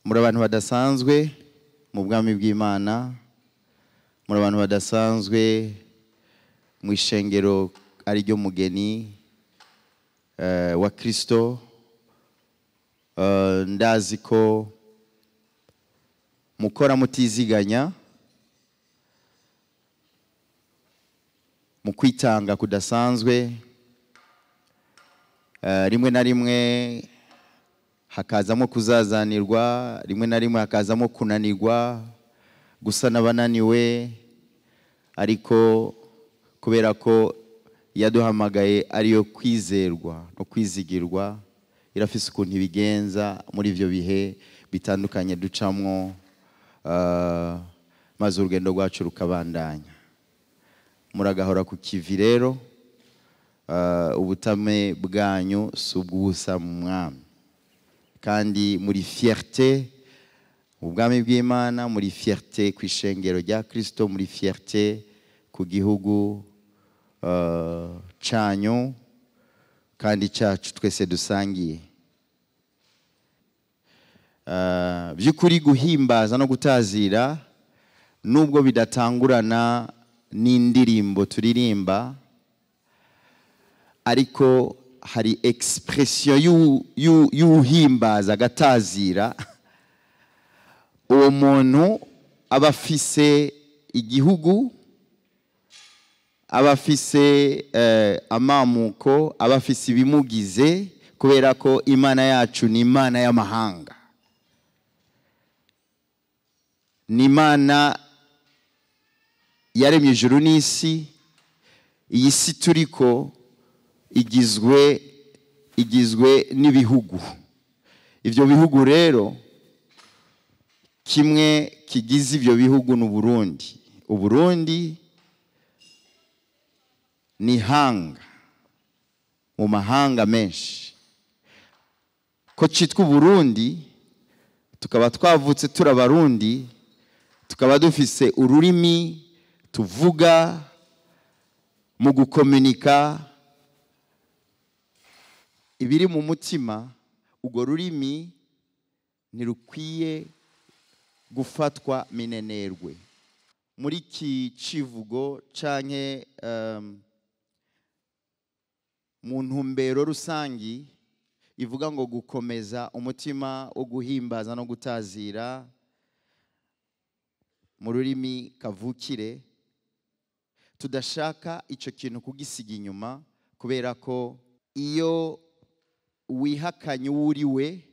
muri abantu badasanzwe mu bwami bw'Imana, muri abantu badasanzwe mu ishengero ari ryo mugeni wa Kristo. Ndazi ko mukora mutiziganya, mu kwitanga kudasanzwe, rimwe na rimwe hakazamo kuzazanirwa, rimwe na rimwe hakazamo kunanirwa, gusa n'abananiwe, ariko kubera ko yaduhamagaye ariyo kwizerwa no kwizigirwa, irafise ukuntu ibigenza muri ivyo bihe bitandukanye ducamwo, maze urugendo rwacu rukabandanya. Muragahora ku kivi rero, ubutame bwanyu subwusa mu mwami, kandi muri fierté mu bwami bw'Imana, muri fierté ku ishengero rya Kristo, muri fierté ku gihugu canyu kandi cacu twese dusangiye. By'ukuri guhimbaza no gutazira nubwo bidatangurana n'indirimbo turirimba, ariko hari expression y'uhimbaza agatazira. Uwo muntu aba afise igihugu, aba afise amamuko, aba afise ibimugize, kubera ko Imana yacu ni Imana y'amahanga, ni Imana yaremye ijuru n'isi. Iyi si turiko igizwe n'ibihugu. Ivyo bihugu rero, kimwe kigize ivyo bihugu n'Uburundi. Uburundi ni hanga mu mahanga menshi. Ko citwa Uburundi, tukaba twavutse turabarundi, tukaba dufise ururimi tuvuga mu gukomunika ibiri mu mutima. Urwo rurimi ntirukwiye gufatwa minenerwe. Muri iki civugo canke mu ntumbero rusangi ivuga ngo gukomeza umutima wo guhimbaza no gutazira mu rurimi kavukire, tudashaka ico kintu kugisiga inyuma, kubera ko iyo wihakanye uriwe,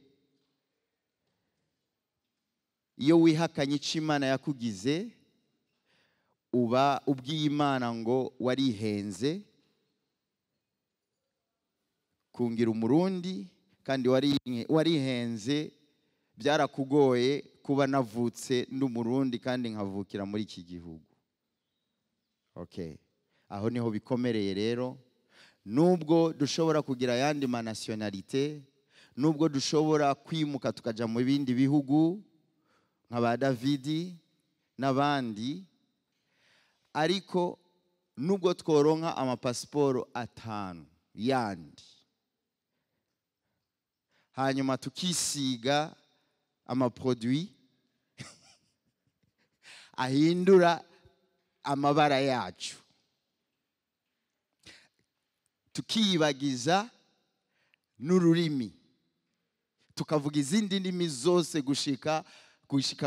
iyo wihakanye ico Imana yakugize, uba ubwiye Imana ngo warihenze kungira umurundi, kandi warihenze byarakugoye kuba navutse nd'umurundi kandi nkavukira muri iki gihugu. Okay, aho niho bikomereye rero. Nubwo dushobora kugira yandi ma nationalité, nubwo dushobora kwimuka tukaja mu bindi bihugu nk'aba Davidi n'abandi, ariko nubwo tworonka amapasiporo 5 yandi, hanyuma tukisiga amaproduit ahindura amabara yacu, tukiyibagiza n'ururimi, tukavuga izindi ndimi zose gushika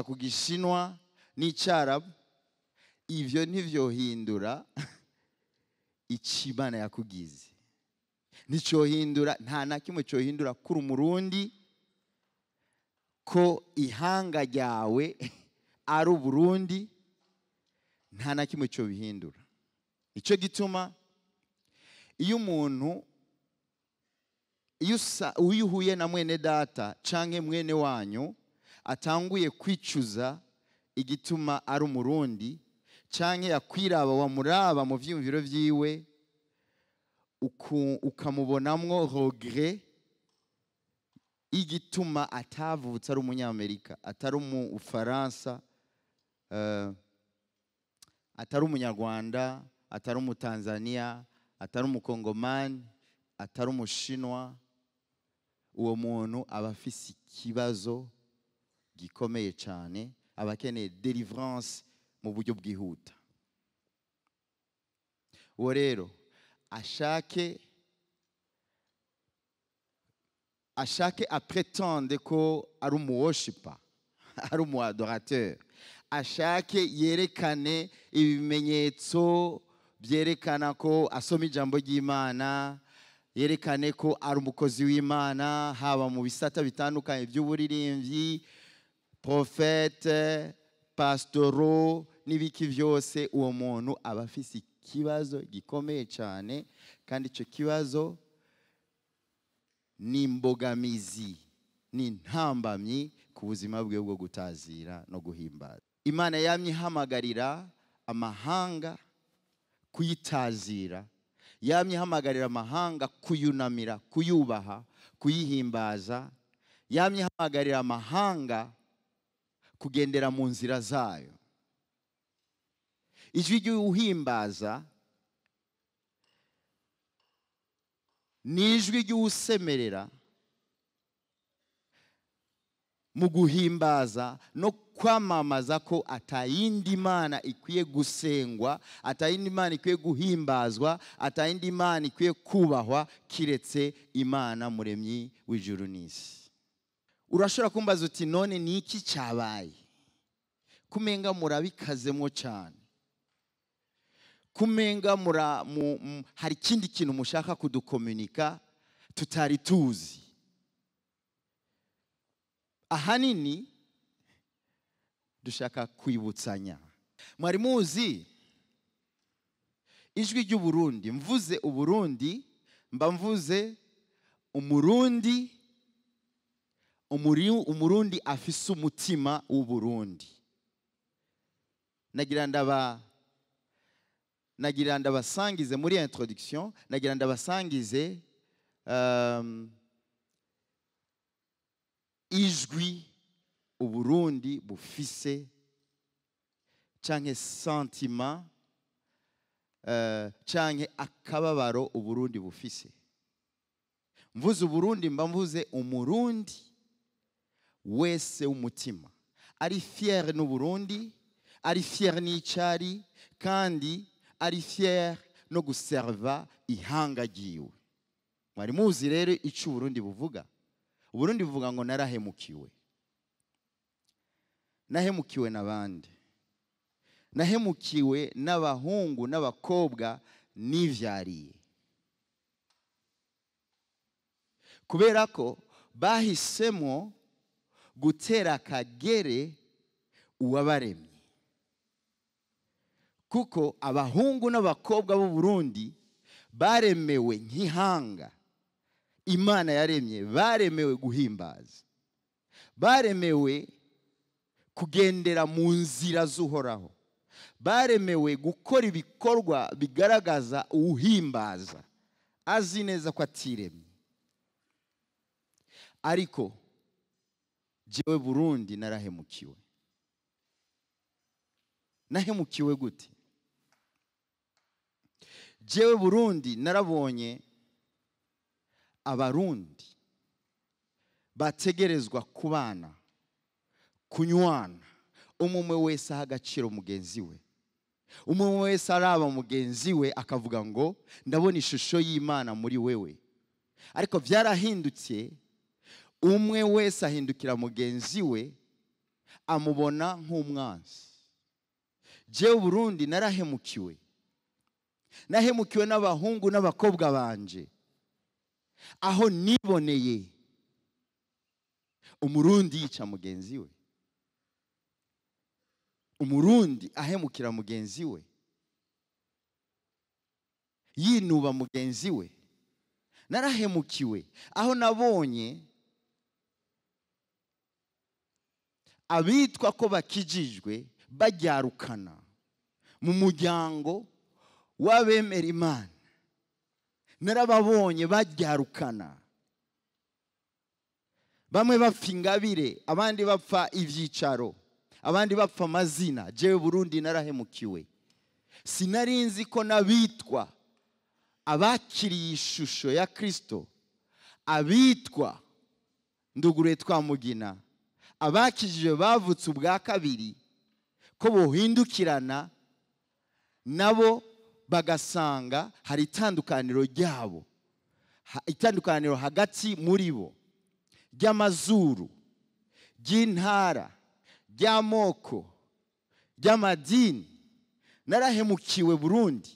ku Gishinwa n'Icarabu, ivyo ntivyohindura ico Imana yakugize. Nticohindura, nta na kimwe cohindura kuri umurundi, ko ihanga ryawe ari Uburundi, nta na kimwe cyo bihindura. Ico gituma iyo umuntu, iyo uhuye na mwene data canke mwene wanyu atanguye kwicuza igituma ari umurundi, canke yakwiraba wamuraba mu vyiyumviro vyiwe ukamubonamwo regret igituma atavutse ari umunyamerika, atari umufaransa, atari umunyarwanda, atari umutanzania, atari umukongomani, atari umushinwa, uwo muntu aba afise ikibazo gikomeye cyane, abakeneye deliverance mu buryo bwihuta. Uwo rero ashake apretende ko ari umuworshipa, ari umuadorateur, ashake yerekane ibimenyetso byerekana ko asoma ijambo ry'Imana, yerekane ko ari umukozi w'Imana, haba mu bisata bitandukanye by'uburirimbyi, prophète, pastoro n'ibiki byose. Uwo muntu aba afise ikibazo gikomeye cyane, kandi icyo kibazo ni imbogamizi, ni intambamyi ku buzima bwe bwo gutazira no guhimbaza. Imana yamye ihamagarira amahanga kuyitazira, yamye ihamagarira amahanga kuyunamira, kuyubaha, kuyihimbaza, yamye ihamagarira amahanga kugendera mu nzira zayo. Ijwi ry'uhimbaza ni ijwi ry'usemerera mu guhimbaza no kwamamaza ko atayindi Imana ikwiye gusengwa, atayindi Imana ikwiye guhimbazwa, atayindi Imana ikwiye kubahwa kiretse Imana muremyi w'ijuru n'isi. Urashobora kumbaza uti none ni iki cyabaye? Kumenga murabikazemo cyane, kumenga hari ikindi kintu mushaka kudukomunika tutari tuzi. Ahanini dushaka kwibutsanya. Mwari muzi ijwi ry'Uburundi? Mvuze Uburundi mba mvuze umurundi afise umutima w'Uburundi. Nagira ndabasangize muri introduction, nagira ndabasangize ijwi Uburundi bufise, canke sentiment, canke akababaro Uburundi bufise. Mvuze Uburundi mba mvuze umurundi wese w'umutima ari fier n'Uburundi, ari fier n'icari, kandi ari fier no guserva ihanga ryiwe. Mwari muzi rero icyo Uburundi buvuga? Uburundi buvuga ngo narahemukiwe. Nahemukiwe n'abandi, nahemukiwe n'abahungu n'abakobwa nivyariye, kubera ko bahisemo gutera akagere uwabaremye. Kuko abahungu n'abakobwa b'u Burundi baremewe nk'ihanga Imana yaremye, baremewe guhimbaza, baremewe kugendera mu nzira z'Uhoraho, baremewe gukora ibikorwa bigaragaza uwuhimbaza, azi neza ko atiremye. Ariko jewe Burundi narahemukiwe. Nahemukiwe gute? Jewe Burundi narabonye abarundi bategerezwa kubana, kunywana, umwe wese aha agaciro mugenzi we, umwe wese araba mugenzi we akavuga ngo ndabona ishusho y'Imana muri wewe. Ariko byarahindutse, umwe wese ahindukira mugenzi we amubona nk'umwanzi. Jewe Burundi narahemukiwe. Nahemukiwe n'abahungu n'abakobwa banje, aho niboneye umurundi yica mugenzi we, umurundi ahemukira mugenzi we, yinuba mugenzi we. Narahemukiwe aho nabonye abitwa ko bakijijwe baryarukana mu muryango w'abemera Imana. Narababonye baryarukana, bamwe bapfa ingabire, abandi bapfa ivyicaro, abandi bapfa amazina. Jewe Burundi narahemukiwe. Sinarinzi ko nabitwa abakiriye ishusho ya Kristo, abitwa Ndugure Twamugina, abakijijwe bavutse ubwa kabiri ko bohindukirana nabo bagasanga hari itandukaniro ryabo, itandukaniro hagati muri bo ry'amazuru, ry'intara, ry'amoko, ry'amadini. Narahemukiwe Burundi,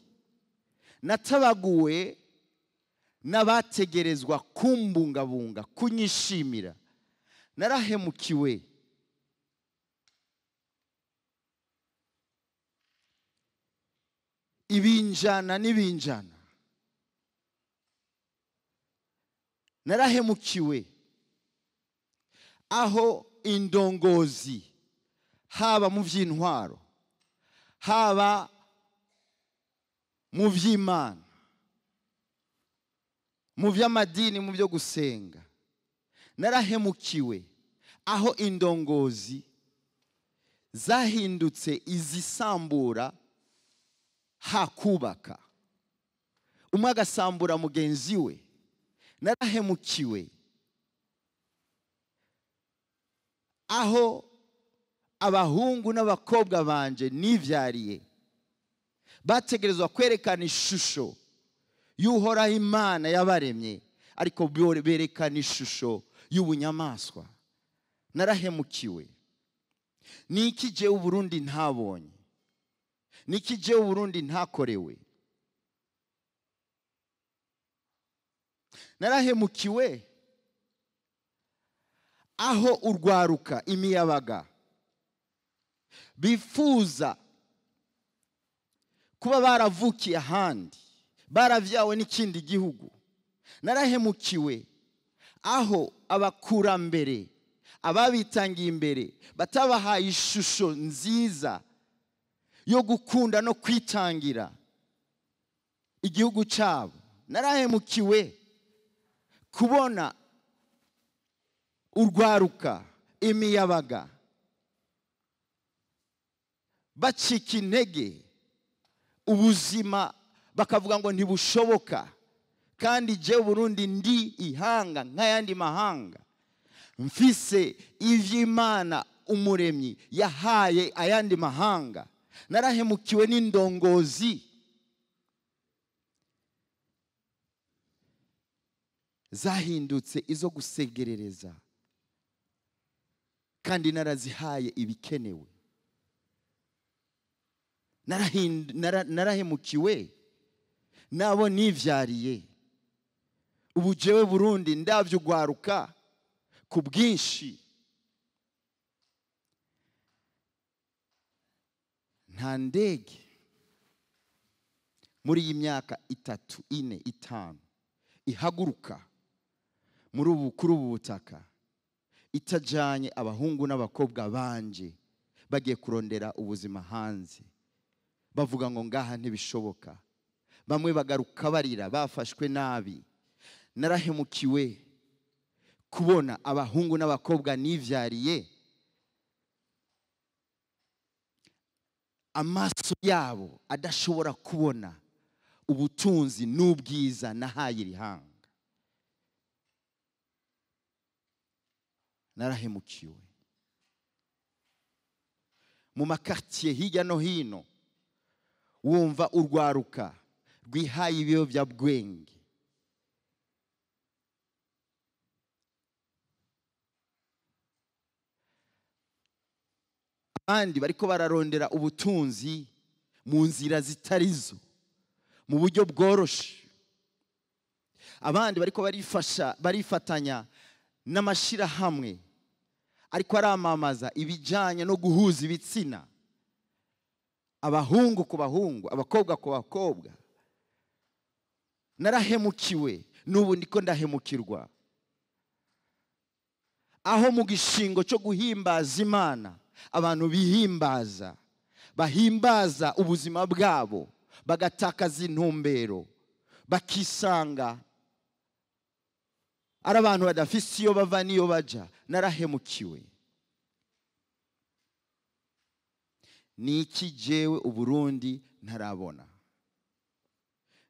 natabaguwe n'abategerezwa kumbungabunga, kunyishimira. Narahemukiwe ibinjana n'ibinjana. Narahemukiwe aho indongozi, haba mu by'intwaro, haba mu by'Imana, mu by'amadini, mu byo gusenga. Narahemukiwe aho indongozi zahindutse izisambura hakubaka, umwe agasambura mugenzi we. Narahemukiwe aho abahungu n'abakobwa banje nivyariye bategerezwa kwerekana ishusho y'uhoraho Imana yabaremye, ariko berekana ishusho y'ubunyamaswa. Narahemukiwe. Niki jewe Burundi ntabonye? Niki jewe Burundi ntakorewe? Narahemukiwe aho urwaruka, imiyabaga bifuza kuba baravukiye ahandi, baravyawe n'ikindi gihugu. Narahemukiwe aho abakurambere, ababitangiye imbere batabahaye ishusho nziza yo gukunda no kwitangira igihugu cyabo. Narahemukiwe kubona urwaruka, imiyabaga bacika intege, ubuzima bakavuga ngo ntibushoboka. Kandi je Burundi ndi ihanga nk'ayandi mahanga, mfise ivy'Imana umuremyi yahaye ayandi mahanga. Narahemukiwe n'indongozi zahindutse izo gusegerereza, kandi narazihaye ibikenewe. Narahemukiwe nabo nivyariye. Ubu jewe Burundi ndavyo ugwaruka ku bwinshi. Nta ndege muri iyi myaka 3, 4, 5 ihaguruka kuri ubu butaka itajanye abahungu n'abakobwa banje bagiye kurondera ubuzima hanze, bavuga ngo ngaha ntibishoboka. Bamwe bagaruka barira, bafashwe nabi. Narahemukiwe kubona abahungu n'abakobwa nivyariye amaso yabo adashobora kubona ubutunzi n'ubwiza nahaye irihanga. Narahemukiwe mu makartier hirya no hino, wumva urwaruka rwihaye ibiyovyabwenge, abandi bariko bararondera ubutunzi mu nzira zitarizo, mu buryo bworoshe. Abandi bariko barifatanya n'amashirahamwe ariko aramamaza ibijanye no guhuza ibitsina, abahungu ku bahungu, abakobwa ku bakobwa. Narahemukiwe, n'ubu ndiko ndahemukirwa aho mu gishingo cyo guhimbaza Imana abantu bihimbaza, bahimbaza ubuzima bwabo, bagatakaza intumbero, bakisanga ari abantu badafise iyo bava n'iyo baja. Narahemukiwe. Niki jewe Uburundi ntarabona?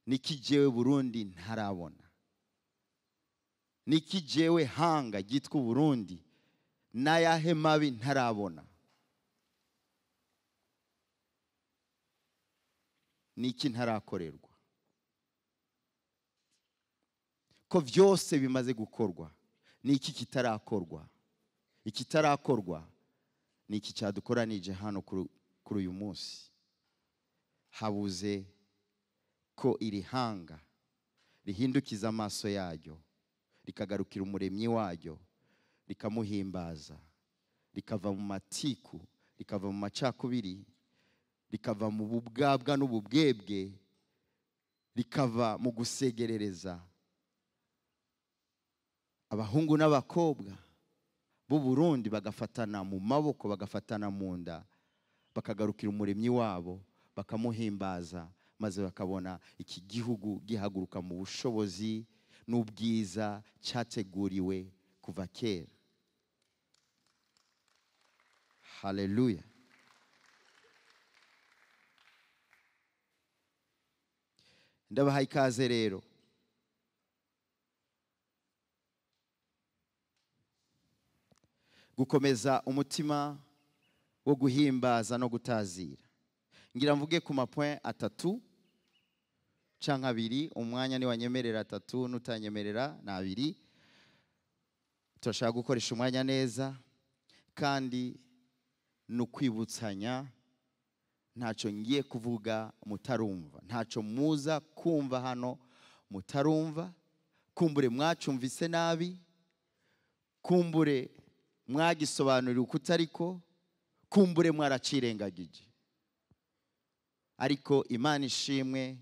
Niki jewe Burundi ntarabona? Niki jewe hanga gitwa Burundi n'ayahe mabi ntarabona? Niki ntarakorerwa? Ko vyose bimaze gukorwa, niki kitarakorwa? Ikitarakorwa niki cyadukoranije hano kuri uyu munsi. Habuze ko iri hanga rihindukiza amaso yaryo rikagarukira umuremyi waryo, rikamuhimbaza, rikava mu matiku, rikava mu macakubiri, rikava mu bubwabwa n'ububwebwe, rikava mu gusegerereza abahungu n'abakobwa b'u Burundi bagafatana mu maboko, bagafatana mu nda, bakagarukira umuremyi wabo, bakamuhimbaza, maze bakabona iki gihugu gihaguruka mu bushobozi n'ubwiza cyateguriwe kuva kera. Haleluya. Ndabahaye ikaze rero. Gukomeza umutima wo guhimbaza no gutazira. Ngira mvuge ku mapoint atatu canke abiri, umwanya ni wanyemerera atatu, nutanyemerera na abiri. Turashaka gukoresha umwanya neza kandi no kwibutsanya ntaco ngiye kuvuga mutarumva, ntaco muza kumva hano mutarumva. Kumbure mwacumvise nabi, kumbure mwagisobanurira ukutariko, kumbure mwaracirengagije. Ariko Imana ishimwe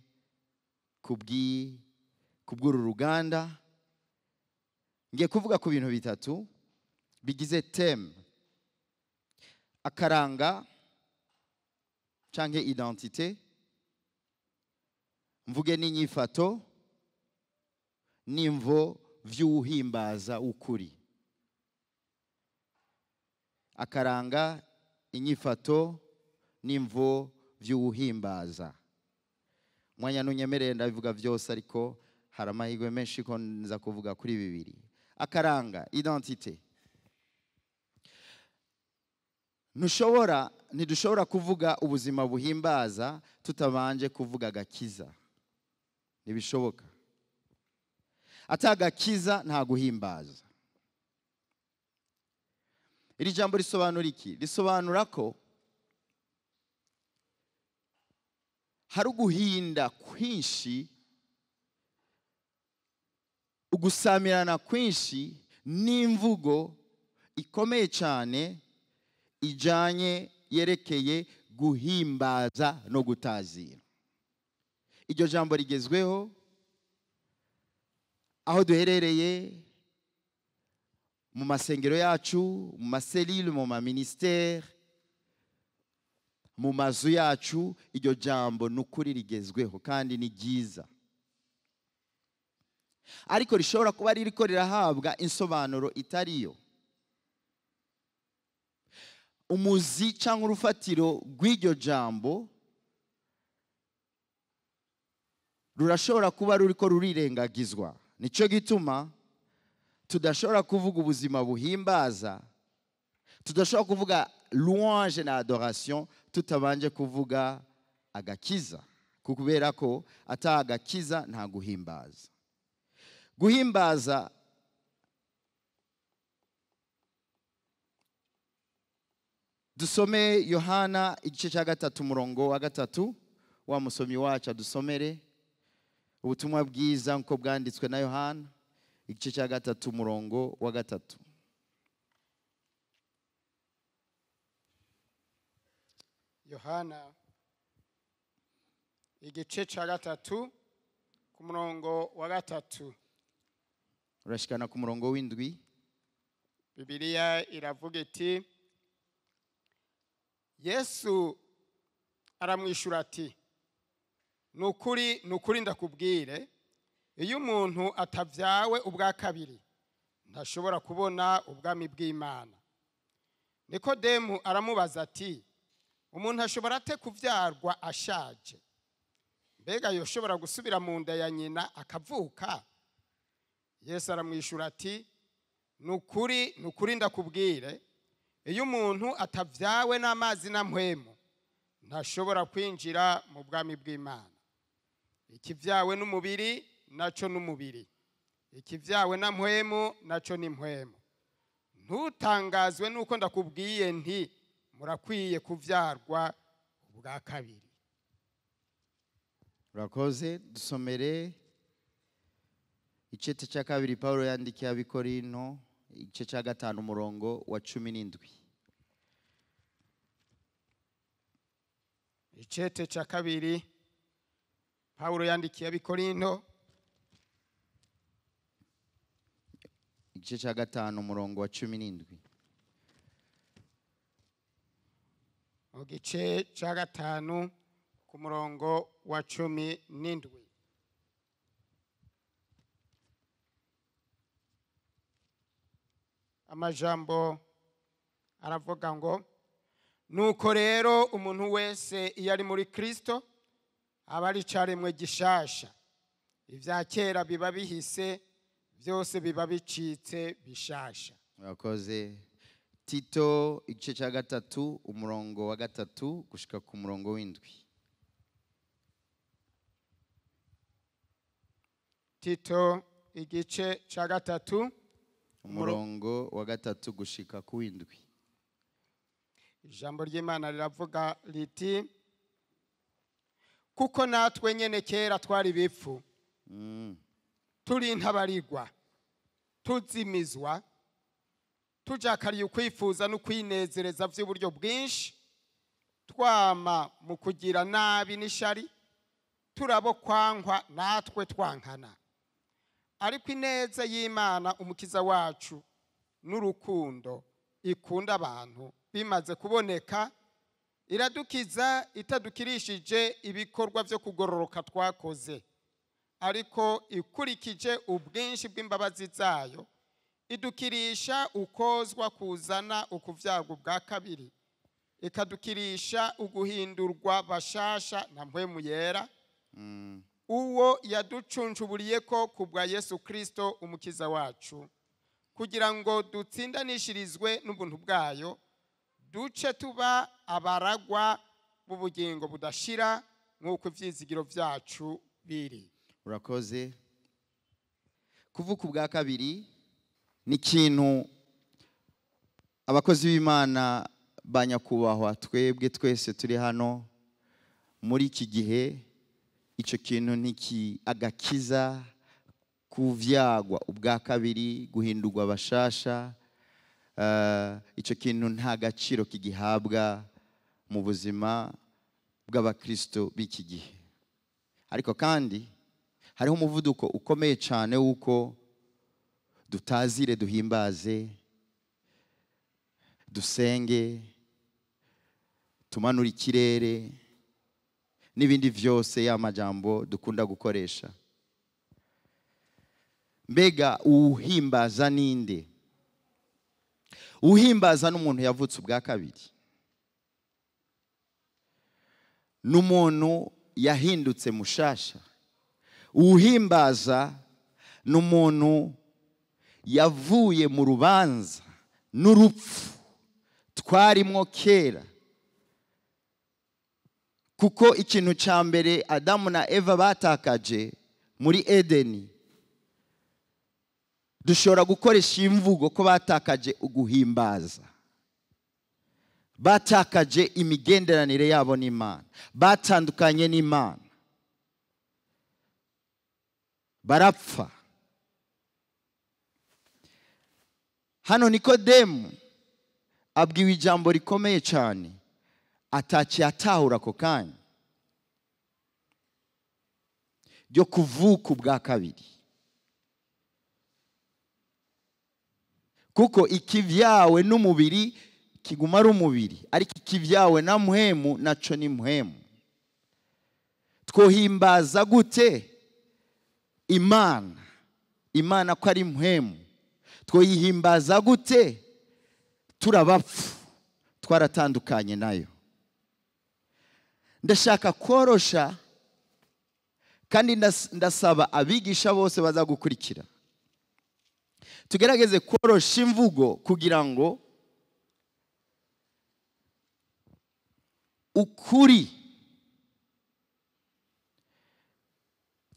kubw'uru ruganda. Ngiye kuvuga ku bintu bitatu bigize theme: akaranga canke identité, mvuge n'inyifato n'imvo vy'uhimbaza ukuri. Akaranga, inyifato n'imvo vy'uhimbaza. Mwanya nunyemerere ndabivuga vyose, ariko hari amahirwe menshi ko nza kuvuga kuri bibiri. Akaranga, identité. Ntidushobora kuvuga ubuzima buhimbaza tutabanje kuvuga agakiza. Ntibishoboka. Atagakiza nta guhimbaza. Iri jambo risobanura iki? Risobanura ko hari uguhinda kwinshi, ugusamirana kwinshi n'imvugo ikomeye cyane ijanye yerekeye guhimbaza no gutazira. Iryo jambo rigezweho aho duherereye, mu masengero yacu, mu maselile, mu maministere, mu mazu yacu. Iryo jambo nukuri rigezweho kandi ni ryiza, ariko rishobora kuba ririko rirahabwa insobanuro itariyo. Umuzi cyangwa urufatiro rw'iryo jambo rurashobora kuba ruriko rurirengagizwa. Nico gituma tudashobora kuvuga ubuzima buhimbaza, tudashobora kuvuga louange na adoration tutabanje kuvuga agakiza, kubera ko ata agakiza nta guhimbaza. Guhimbaza dusome Yohana igice cya 3 umurongo wa 3. Wa musomyi wacu adusomere ubutumwa bwiza nko bwanditswe na Yohana igice cya 3 umurongo wa 3. Yohana igice cya 3 ku murongo wa 3. Urashikana ku murongo w'indwi. Bibiliya iravuga iti, Yesu aramwishura ati, nukuri ndakubwire, iyo umuntu atavyawe ubwa kabiri ntashobora kubona ubwami bw'Imana. Nikodemu aramubaza ati, umuntu ashobora ate kuvyarwa ashaje? Mbega yoshobora gusubira mu nda ya nyina akavuka? Yesu aramwishura ati, nukuri ndakubwire, iyo umuntu atavyawe n'amazi na mpwemu ntashobora kwinjira mu bwami bw'Imana. Ikivyawe n'umubiri naco n'umubiri, ikivyawe na mpwemu naco ni mpwemu. Ntutangazwe nuko ndakubwiye nti murakwiye kuvyarwa ubwa kabiri. Urakoze. Dusomere icete cya kabiri Paulo yandikiye Abikorinto, igice cya 5 umurongo wa 17. Icete cya kabiri Paulo yandikiye Abikorinto, igice cya 5 umurongo wa 17. mu gice cya 5 ku murongo wa 17. Amajambo aravuga ngo, nuko rero umuntu wese iyo ari muri Kristo aba ari icaremwe gishasha, ivya kera biba bihise, byose biba bicitse bishasha. Urakoze. Tito igice cya 3 umurongo wa 3 gushika ku murongo w'7. Tito igice cya 3 umurongo wa 3 gushika ku 7. Ijambo ry'Imana riravuga riti, kuko natwe nyene kera twari bipfu, turi ntabarigwa, tuzimizwa, tujakariye ukwifuza no kwinezereza vy'uburyo bwinshi, twama mu kugira nabi n'ishari, turabo kwankwa natwe twankana. Ariko ineza y'Imana umukiza wacu n'urukundo ikunda abantu bimaze kuboneka, iradukiza itadukirishije ibikorwa byo kugororoka twakoze, ariko ikurikije ubwinshi bw'imbabazi zayo idukirisha ukozwa kuzana ukuvyagwa bwa kabiri, ikadukirisha uguhindurwa bashasha na mpwemu yera, uwo yaducunjuburiye ko kubwa Yesu Kristo umukiza wacu, kugira ngo dutsindanishirizwe n'ubuntu bwayo, duce tuba abaragwa b'ubugingo budashira nk'uko ivyizigiro vyacu biri. Urakoze. Kuvuka ubwa kabiri ni ikintu abakozi b'Imana banyakubahwa twebwe twese turi hano muri iki gihe, icyo kintu niki agakiza, kuvyagwa ubwa kabiri, guhindurwa bashasha, icyo kintu nta gaciro kigihabwa mu buzima bw'abakristo b'iki gihe. Ariko kandi hariho umuvuduko ukomeye cyane wuko dutazire, duhimbaze, dusenge, tumanura ikirere n'ibindi vyose y'amajambo dukunda gukoresha. Mbega uhimbaza ninde? Uhimbaza n'umuntu yavutse ubwa kabiri, n'umuntu yahindutse mushasha. Uhimbaza n'umuntu yavuye mu rubanza n'urupfu twarimwo kera, kuko ikintu cya mbere Adamu na Eva batakaje muri Edeni, dushobora gukoresha imvugo ko batakaje uguhimbaza, batakaje imigenderanire yabo n'Imana, batandukanye n'Imana, barapfa. Hano Nikodemu abwiwe ijambo rikomeye cyane, ataciye atahura ako kanya, ryo kuvuka ubwa kabiri. Kuko ikivyawe n'umubiri kiguma ari umubiri, ariko ikivyawe na mpwemu naco ni mpwemu. Twohimbaza gute Imana? Imana ko ari mpwemu, twoyihimbaza gute turabapfu, twaratandukanye nayo? Ndashaka korosha kandi ndasaba abigisha bose baza gukurikira, tugerageze korosha imvugo kugira ngo ukuri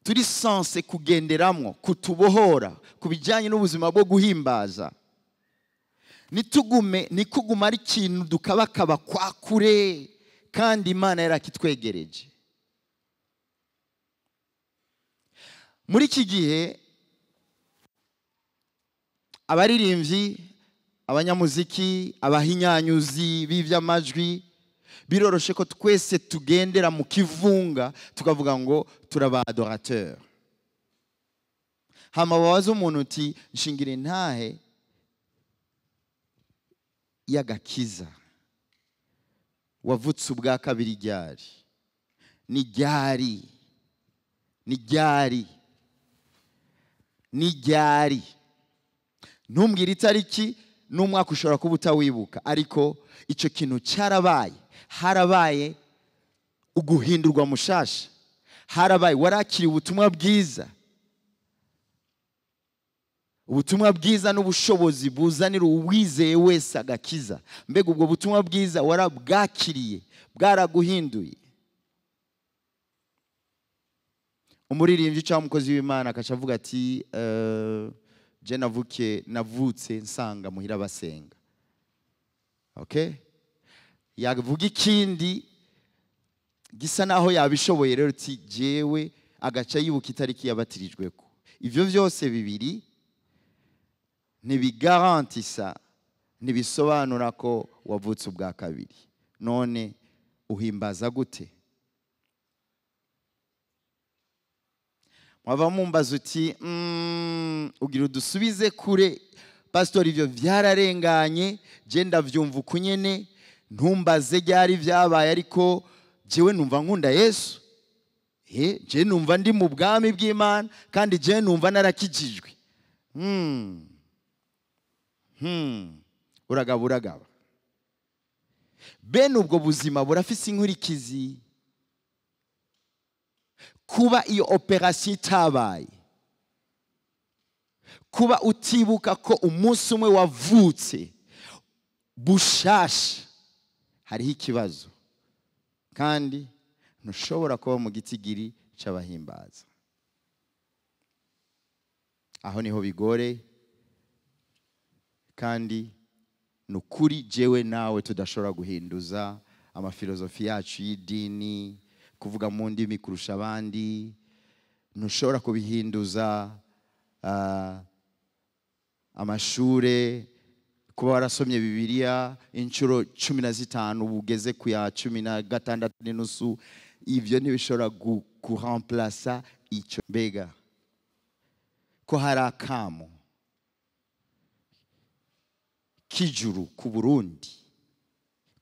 turi sanse kugenderamwo kutubohora ku bijyanye n'ubuzima bwo guhimbaza nikuguma ari ikintu dukabakaba kwa kure kandi Imana yarakitwegereje. Muri iki gihe abaririmbyi, abanyamuziki, abahinyanyuzi b'ivy'amajwi biroroshe ko twese tugendera mu kivunga tukavuga ngo turaba adorateur. Hama babaza umuntu uti nshingire ntahe y'agakiza wavutse ubwa kabiri ryari? Ni ryari? Ntumbwire itariki n'umwaka ushobora kuba utawibuka, ariko icyo kintu cyarabaye. Harabaye uguhindurwa mushasha, harabaye warakiriye ubutumwa bwiza. Ubutumwa bwiza n'ubushobozi buzanira uwizeye wese agakiza. Mbega ubwo butumwa bwiza warabwakiriye, bwaraguhinduye. Umuririmbyi cyangwa umukozi w'Imana akacavuga ati je navutse nsanga muhira basenga. Okay? Yavuga ikindi gisa naho yabishoboye, rero ati jewe agaca yibuka itariki yabatirijweko. Ivyo vyose bibiri ntibigarantisa, ntibisobanura ko wavutse ubwa kabiri. None uhimbaza gute? Mwava mumbaza uti ugira udusubize kure pastor, ivyo vyararenganye, je ndavyumva ukunyene, ntumbaze ryari vyabaye, ariko jewe numva nkunda Yesu. Je numva ndi mu bwami bw'Imana, kandi je numva narakijijwe. Uragaba. Bene ubwo buzima burafise inkurikizi. Kuba iyo operation itabaye, kuba utibuka ko umunsi umwe wavutse bushasha, hariho ikibazo, kandi ntushobora kuba mu gitigiri c'abahimbaza. Aho niho bigore, kandi nukuri jewe nawe tudashobora guhinduza amafilozofi yacu y'idini, kuvuga mu ndimi kurusha abandi. Ntushobora kubihinduza amashure, kuba warasomye Bibiliya inshuro 15 ubugeze ku ya 16 n'inusu. Ivyo ntibishobora kuremplacer icyo. Mbega ko hari akamo kijuru ku Burundi,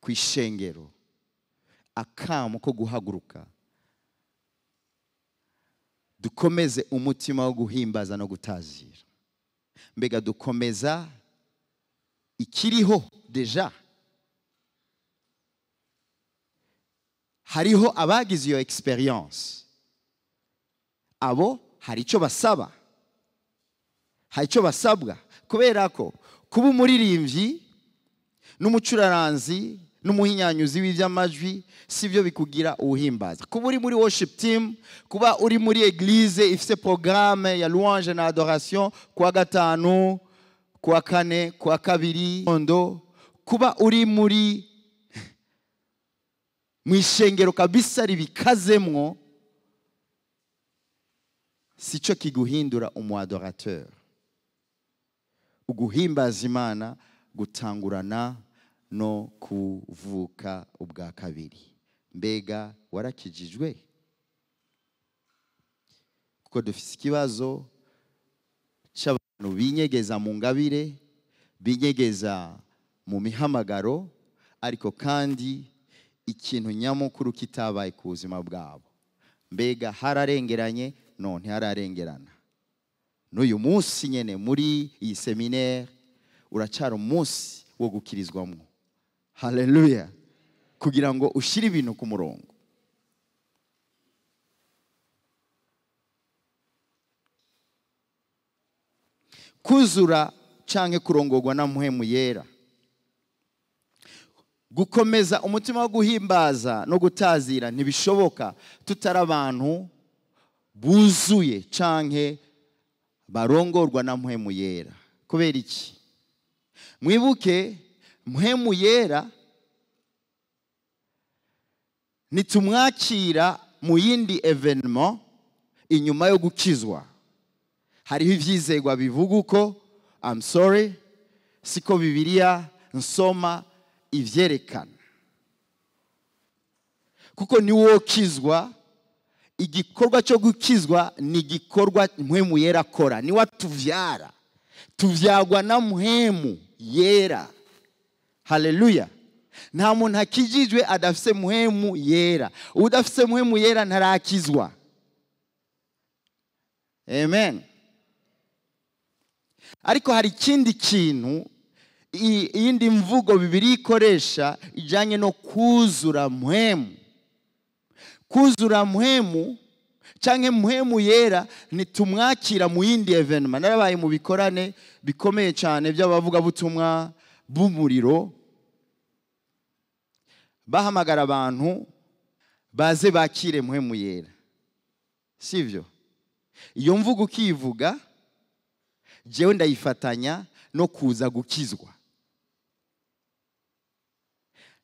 ku ishengero, akamo ko guhaguruka dukomeze umutima wo guhimbaza no gutazira. Mbega dukomeza ikiriho deja? Hariho abagize iyo experience, abo hari icyo basaba, hari icyo basabwa, kubera ko kuba umuririmbyi n'umucuraranzi n'umuhinyanyuzi w'ivy'amajwi sivyo bikugira ubuhimbaza. Kuba uri muri worship team, kuba uri muri eglise ifise programme ya louange na adoration kuwa gatanu, kuwa kane, kuwa kabiri, kuba uri muri mwishengero kabisa ribikazemwo, sico kiguhindura umuadorateur. Uguhimbaza Imana gutangurana no kuvuka ubwa kabiri. Mbega warakijijwe? Kuko dufise ikibazo cy'abantu binyegeza mu ngabire, binyegeza mu mihamagaro, ariko kandi ikintu nyamukuru kitabaye ku buzima bwabo. Mbega hararengeranye? No, ntihararengerana. N'uyu munsi nyene muri iyi seminaire uracara umunsi wo gukirizwamwo. Haleluya. Kugira ngo ushire ibintu ku murongo. kuzura canke kurongorwa na mpwemu yera. Gukomeza umutima wo guhimbaza no gutazira ntibishoboka tutari abantu buzuye canke barongorwa na mpwemu yera. Kubera iki? Mwibuke mpwemu yera nitumwakira mu yindi evenement inyuma yo gukizwa. Hariho ivyizegwa bivuga uko, I'm sorry, siko Bibiliya nsoma ivyerekana. Kuko niwo kizwa, igikorwa cyo gukizwa ni igikorwa mpwemu yera akora. Ni watuvyara, tuvyagwa na mpwemu yera. Haleluya. Nta muntu akijijwe adafise mpwemu yera. Udafise mpwemu yera ntarakizwa. Amen. Ariko hari ikindi kintu iyindi mvugo Bibiliya ikoresha ijanye no kuzura mpwemu. Kuzura mpwemu canke mpwemu yera nitumwakira mu yindi evenement. Narabaye mu bikorane bikomeye cyane by'abavuga butumwa b'umuriro, bahamagara abantu baze bakire mpwemu yera. Sivyo? Iyo mvugo ukivuga jewe ndayifatanya no kuza gukizwa.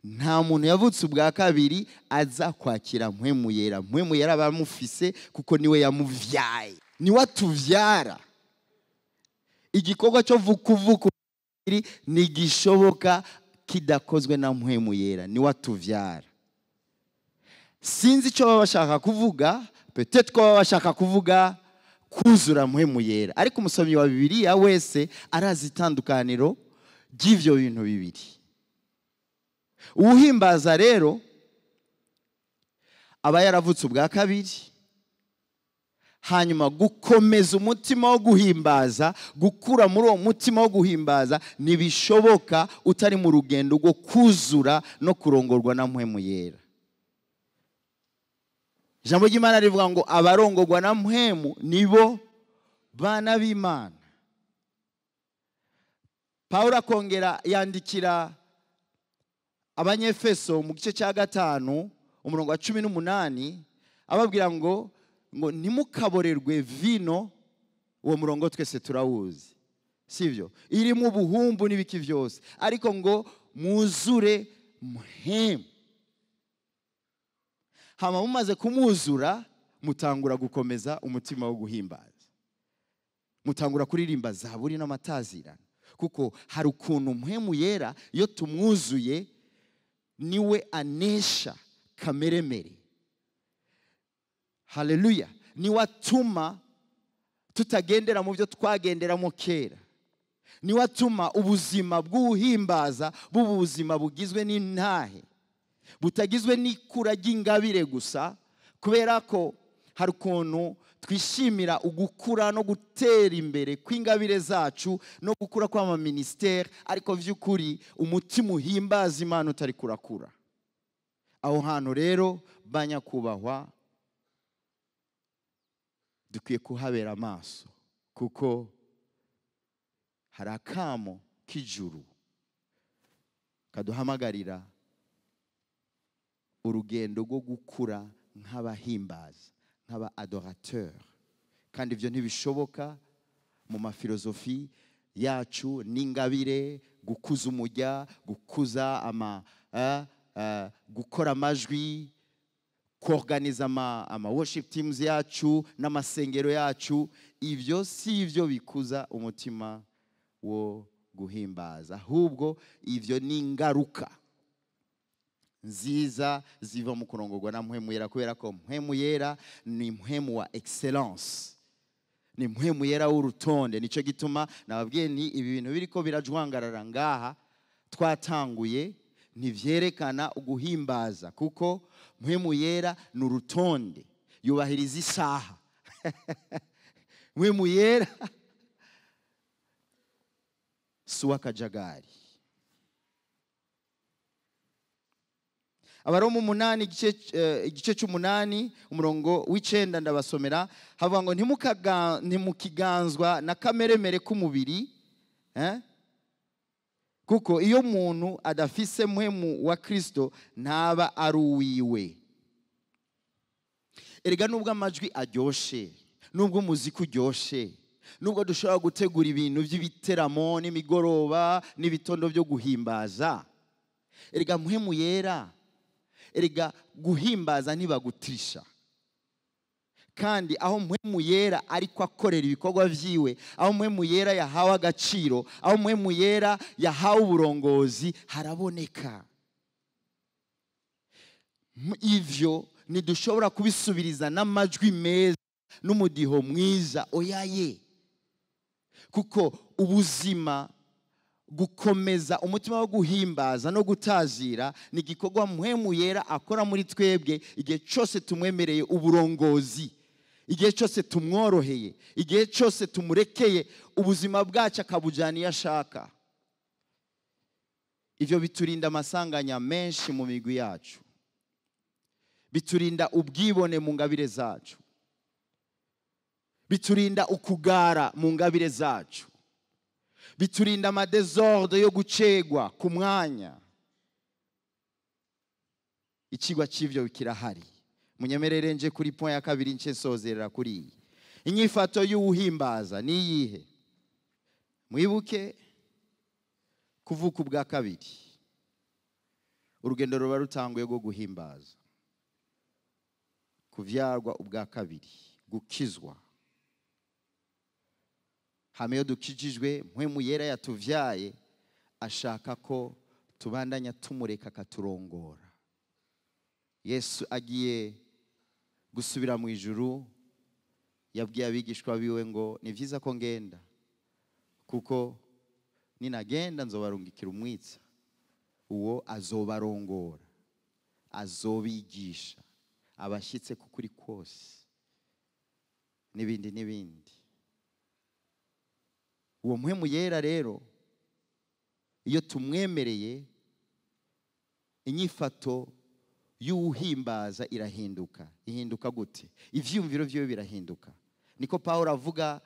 Nta muntu yavutse ubwa kabiri aza kwakira mpwemu yera. Mpwemu yera bamufise kuko niwe yamuvyaye. Ni watuvyara. Igikorwa cyo vukuvuku ni gishoboka kidakozwe na mpwemu yera. Ni watuvyara. Sinzi icyo baba bashaka kuvuga, peut-être ko baba bashaka kuvuga kuzura mpwemu yera. Ariko umusomyi wa Bibiliya wese arazi itandukaniro ry'ivyo bintu bibiri. Uwuhimbaza rero aba yaravutse ubwa kabiri, hanyuma gukomeza umutima wo guhimbaza, gukura muri uwo mutima wo guhimbaza ntibishoboka utari mu rugendo rwo kuzura no kurongorwa na mpwemu yera. Ijambo ry'Imana rivuga ngo abarongorwa na mpwemu nibo bana b'Imana. Pawulo akongera yandikira Abanyefeso mu gice cya 5 umurongo wa 18 ababwira ngo ntimukaborerwe vino. Uwo murongo twese turawuzi, sivyo? Irimo ubuhumbu n'ibiki byose, ariko ngo muzure mpwemu. Hama mumaze kumuzura mutangura gukomeza umutima wo guhimbaza, mutangura kuririmba zaburi n'amatazirano. Kuko hari ukuntu mpwemu yera iyo tumwuzuye niwe anesha kameremere. Haleluya. Ni watuma tutagendera mu byo twagenderamo kera. Ni watuma ubuzima bw'uhimbaza bubuzima bugizwe n'intahe, butagizwe n'ikura ry'ingabire gusa, kubera ko hari ukuntu twishimira ugukura no gutera imbere kw'ingabire zacu no gukura kw'ama ministère, ariko vy'ukuri umutima uhimbaza Imana utari kurakura. Aho hantu rero banyakubahwa dukwiye kuhabera amaso, kuko hari akamo k'ijuru kaduhamagarira urugendo rwo gukura nk'abahimbaza, nk'aba adorateur. Kandi ivyo ntibishoboka mu mafilosofi yacu n'ingabire, gukuza umujya, gukuza gukora amajwi, kuorganiza ama worship teams yacu n'amasengero yacu. Ivyo si ivyo bikuza umutima wo guhimbaza, ahubwo ivyo ni ingaruka nziza ziva mu kurongorwa na mpwemu yera, kubera ko mpwemu yera ni mpwemu wa excellence, ni mpwemu yera w'urutonde. Nico gituma nababwiye ni ibi bintu biriko birajwangarara ngaha twatanguye ntivyerekana uguhimbaza, kuko mpwemu yera ni urutonde, yubahiriza isaha. Mpwemu yera si uw'akajagari. Abaroma 8 igice cy'umunani umurongo w'icenda ndabasomera, havuga ngo ntimukiganzwa na kameremere k'umubiri, kuko iyo umuntu adafise mpwemu wa Kristo ntaba ari uwiwe. Erega nubwo amajwi aryoshe, nubwo umuziki uryoshe, nubwo dushobora gutegura ibintu by'ibiteramo n'imigoroba n'ibitondo byo guhimbaza, erega mpwemu yera, erega guhimbaza ntibagutrisha. Kandi aho mpwemu yera ariko akorera ibikorwa vyiwe, aho mpwemu yera yahawe agaciro, aho mpwemu yera yahawe uburongozi, haraboneka. Ivyo ntidushobora kubisubiriza n'amajwi meza n'umudiho mwiza, oyaye. Kuko ubuzima, gukomeza umutima wo guhimbaza no gutazira ni igikorwa mpwemu yera akora muri twebwe igihe cyose tumwemereye uburongozi, igihe cyose tumworoheye, igihe cyose tumurekeye ubuzima bwacu akabujyana iyo ashaka. Ivyo biturinda amasanganya menshi mu migwi yacu, biturinda ubwibone mu ngabire zacu, biturinda ukugara mu ngabire zacu, biturinda amadesordre yo gucegwa ku mwanya. Ikigwa cy'ivyo kirahari. Munyemerere nje kuri point ya kabiri nce sozerera kuri iyi. Inyifato y'ubuhimbaza ni iyihe? Mwibuke kuvuka ubwa kabiri, urugendo ruba rutanguye rwo guhimbaza, kuvyarwa ubwa kabiri, gukizwa. Hame yo dukijijwe, mpwemu yera yatuvyaye ashaka ko tubandanya tumureka akaturongora. Yesu agiye gusubira mu ijuru, yabwiye abigishwa biwe ngo ni vyiza ko ngenda, kuko ninagenda nzobarungikira umwitsa, uwo azobarongora, azobigisha, abashyitse kukuri kose, n'ibindi n'ibindi. Uwo mpwemu yera rero, iyo tumwemereye, inyifato y'uhimbaza irahinduka. Ihinduka gute? Ivyumviro vyo birahinduka. Niko Paulo avuga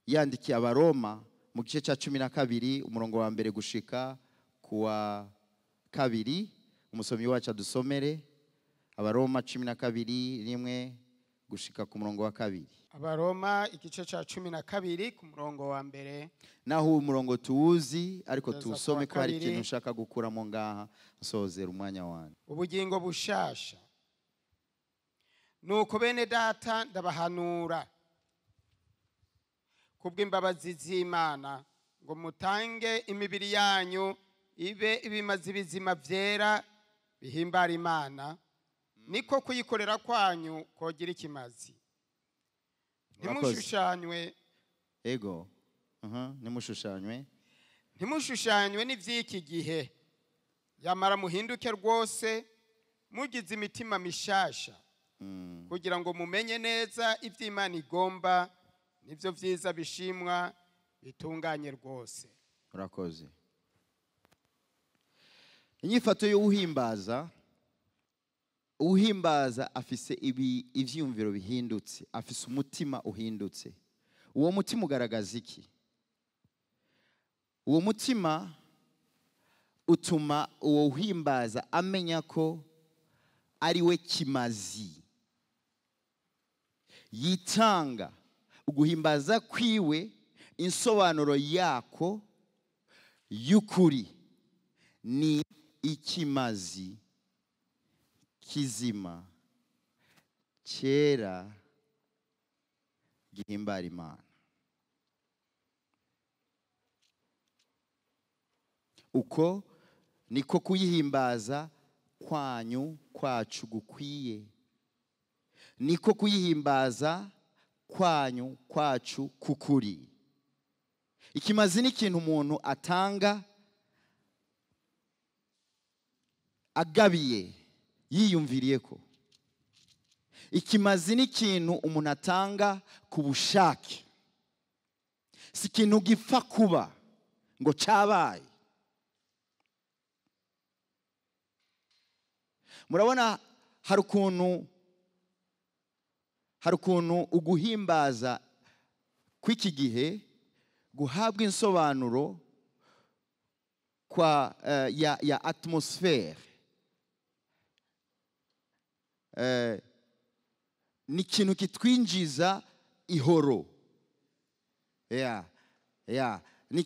yandikiye Abaroma mu gice cya 12 umurongo wa mbere gushika kuwa kabiri. Umusomyi wacu adusomere Abaroma 12:1 gushika ku murongo wa kabiri. Abaroma igice cya 12 ku murongo wa mbere. Naho umurongo tuwuzi ariko tuwusome ko hari ikintu ushaka gukuramo ngaha, nsozera umwanya wanyu. Ubugingo bushasha. Nuko bene data ndabahanura kubw'imbabazi z'Imana ngo mutange imibiri yanyu ibe ibimazi bizima vyera bihimbara Imana, niko kuyikorera kwanyu kogira ikimazi. Ntimushushanywe ego ntimushushanywe n'ivy'iki gihe, yamara muhinduke rwose mugize imitima mishasha, kugira ngo mumenye neza ivy'Imana igomba, nivyo vyiza bishimwa bitunganye rwose. Urakoze. Inyifato y'uhimbaza, uhimbaza afise ivyumviro bihindutse, afise umutima uhindutse. Uwo mutima ugaragaza iki? Uwo mutima utuma uwo uhimbaza amenya ko ari we kimazi, yitanga. Uguhimbaza kwiwe, insobanuro yako y'ukuri ni ikimazi kizima cyera gihimbara Imana. Uko niko kuyihimbaza kwanyu kwacu gukwiye, niko kuyihimbaza kwanyu kwacu kukuri. Ikimazi ni ikintu umuntu atanga agabiye yiyumviriye ko. Ikimazi ni ikintu umuntu atanga ku bushake, si ikintu gipfa kuba ngo cabaye. murabona hari ukuntu uguhimbaza kw'iki gihe guhabwa insobanuro ya atmosfere. Ni ikintu kitwinjiza ihoro. Ni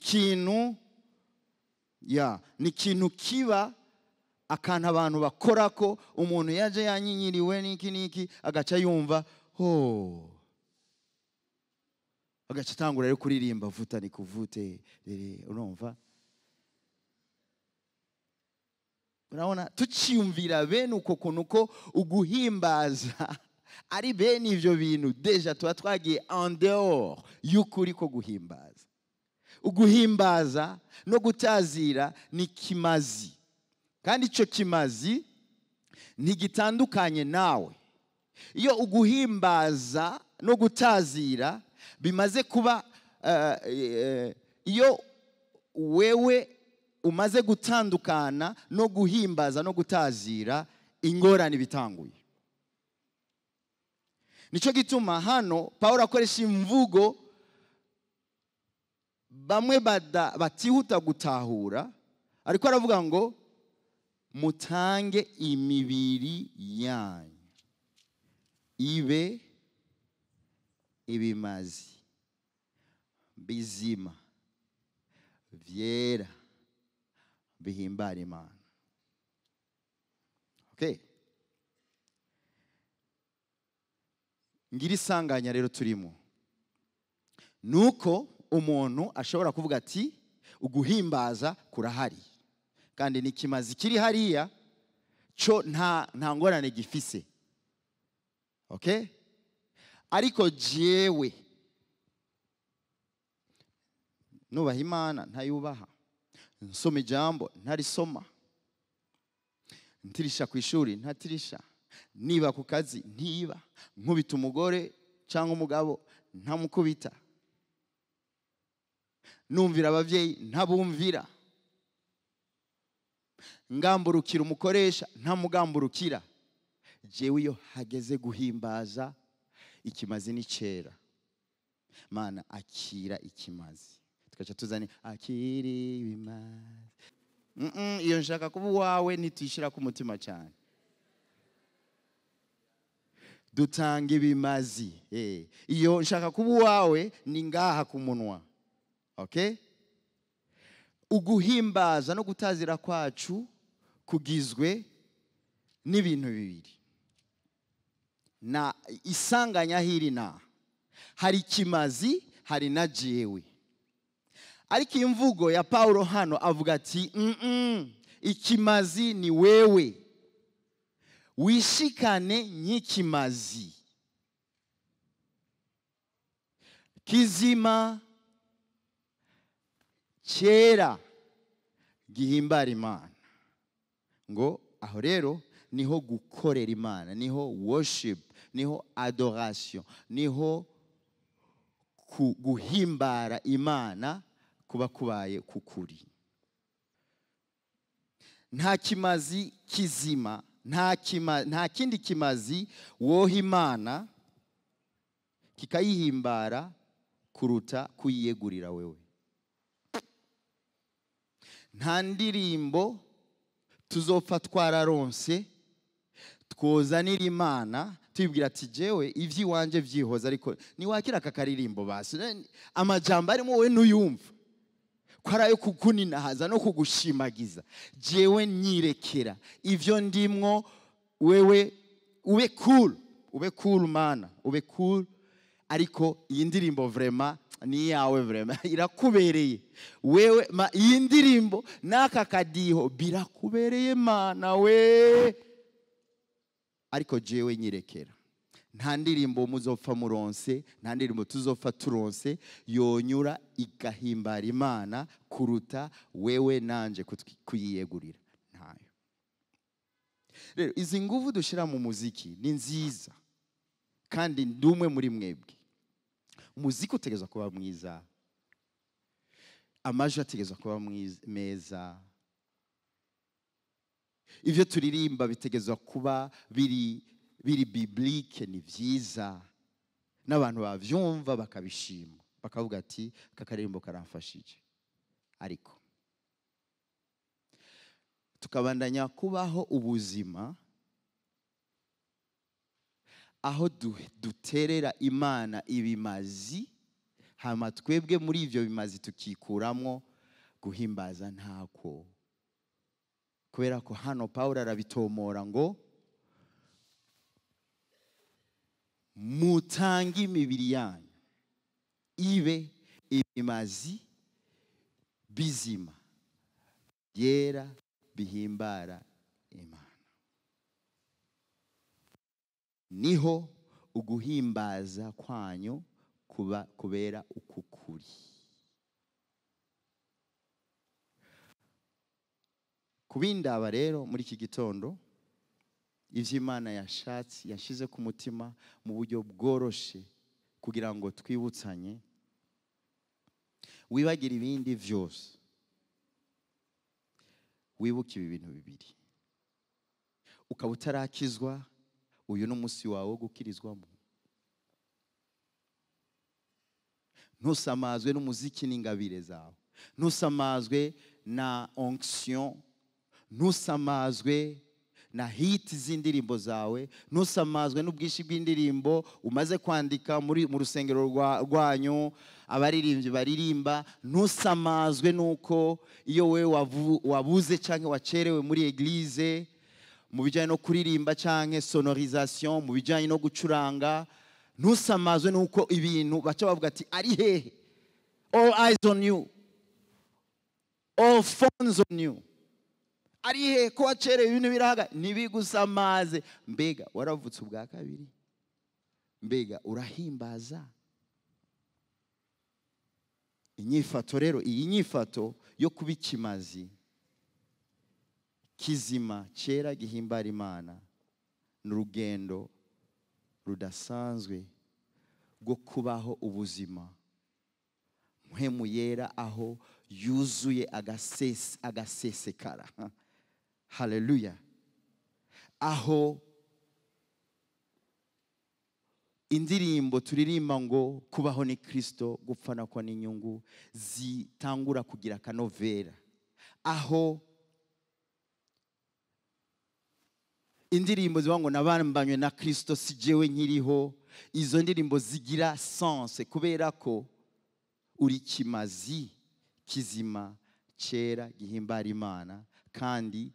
ikintu kiba akantu abantu bakora ko umuntu yaje yanyinyiriwe n'iki agaca yumva agaca atangura rero kuririmba vuta ni kuvute, urumva. Urabona tuciyumvira bene uko kuntu ko uguhimbaza ari bene ivyo bintu deja tuba twagiye en dehors y'ukuri ko guhimbaza. Uguhimbaza no gutazira ni kimazi, kandi ico kimazi ntigitandukanye nawe. Iyo uguhimbaza no gutazira bimaze kuba iyo wewe umaze gutandukana no guhimbaza no gutazira, ingorane bitanguye. Nico gituma hano Paulo akoresha imvugo bamwe batihuta gutahura, ariko aravuga ngo mutange imibiri yanyu ibe ibimazi bizima vyera bihimbara Imana. Okay. Ngira isanganya rero turimo nuko umuntu ashobora kuvuga ati uguhimbaza kurahari kandi nikimazi kiri hariya cyo nta ngorane gifise. Okay? Ariko jewe nubaha Imana ntayubaha, nsoma ijambo ntarisoma, ntirisha ku ishuri ntatirisha, niba ku kazi ntiba, nkubita umugore cyangwa umugabo ntamukubita, numvira abavyeyi ntabumvira, ngamburukira umukoresha ntamugamburukira. Jewe iyo hageze guhimbaza, ikimazi ni cera. Mana akira ikimazi, tukaca tuzane akiri ibimazi. Iyo nshaka kuba wawe nitishira ku mutima cyane. Dutanga ibimazi. Iyo nshaka kuba wawe ni ngaha ku munwa. Okay? Uguhimbaza no gutazira kwacu kugizwe n'ibintu bibiri. Na isanganya hiri hari kimazi, hari na jewe. Ariko imvugo ya Paulo hano avuga ati ikimazi ni wewe, wishikane nyikimazi kizima cyera gihimbara Imana. Ngo aho rero niho gukorera Imana, niho worship, niho adoration, niho guhimbara Imana kuba kubaye kukuri. Nta kimazi kizima, nta kindi kimazi woha Imana kikayihimbara kuruta kuyiyegurira wewe. Nta ndirimbo tuzopfa twararonse twozanira Imana tubwira ati jewe ivy'iwanje vyihoza, ariko niwakira akakaririmbo basi amajambo arimo wowe nuyumva kwarayo kukuninahaza no kugushimagiza. Jewe nyirekera ivyo ndimwo, wewe ube cool Mana, ube cool. Ariko iyi ndirimbo vraiment ni yawe, vraiment irakubereye wewe. Iyi ndirimbo naka kadiho birakubereye Mana we. Ariko jewe nyirekera. Nta ndirimbo muzopfa muronse, nta ndirimbo tuzopfa turonse yonyura igahimbara Imana kuruta wewe nanje kuyiyegurira. Ntayo. Rero izi nguvu dushira mu muziki ni nziza, kandi ndumwe muri mwebwe. Muziki utegezwa kuba mwiza, amajwi ategezwa kuba meza, ivyo turirimba bitegezwa kuba biri biblique, ni vyiza n'abantu bavyumva bakabishima bakavuga ati aka karirimbo karamfashije. Ariko tukabandanya kubaho ubuzima aho duterera Imana ibimazi, hama twebwe muri ivyo bimazi tukikuramwo guhimbaza ntako. Kubera ko hano Pawulo arabitomora ngo mutange imibiri yanyu ibe ibimazi bizima byera bihimbara Imana. Niho uguhimbaza kwanyu kubera ukukuri. Kubindaba rero muri iki gitondo ivyo Imana yashatse yashize ku mutima mu buryo bworoshe kugira ngo twibutsanye, wibagira ibindi vyose, wibuke ibi bintu bibiri. Ukaba utarakizwa, uyu n'umunsi wawe wo gukirizwamo. Ntusamazwe n'umuziki n'ingabire zawe, ntusamazwe na onction, ntusamazwe na hit z'indirimbo zawe, ntusamazwe n'ubwishi bw'indirimbo umaze kwandika mu rusengero rwanyu abaririmbyi baririmba. Ntusamazwe nuko iyo we wabuze canke wacerewe muri eglise mu bijanye no kuririmba canke sonorisation, mu bijanye no gucuranga. Ntusamazwe nuko ibintu baca bavuga ati ari hehe, all eyes on you, all phones on you. Ari hehe ko wacerewe ibintu birahaga. Ntibigusamaze. Mbega waravutse ubwa kabiri? Mbega urahimbaza? Inyifato rero, iyi nyifato yo kuba ikimazi kizima cera gihimbara Imana n'urugendo rudasanzwe rwo kubaho ubuzima mpwemu yera aho yuzuye agasesekara. Haleluya. Aho indirimbo turirimba ngo kubaho ni Kristo, gupfa nako ni inyungu, zitangura kugira akanovera. Aho indirimbo zivuga ngo nabambanywe na Kristo si jewe nkiriho, izo ndirimbo zigira sens kubera ko uri kimazi kizima cera gihimbara Imana, kandi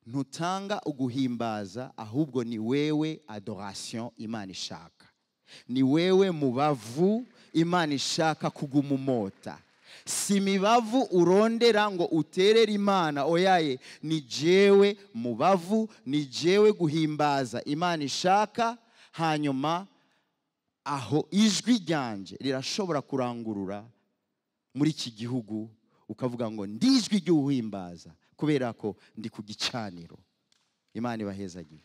ntutanga uguhimbaza, ahubwo ni wewe adoration Imana ishaka, ni wewe mubavu Imana ishaka kugumumota. Si mibavu urondera ngo uterere Imana, oyaye ni jewe mubavu, ni jewe guhimbaza Imana ishaka. Hanyuma aho ijwi ryanje rirashobora kurangurura muri iki gihugu, ukavuga ngo ndijwi ry'uhimbaza kubera ko ndi ku gicaniro. Imana ibahezagiye.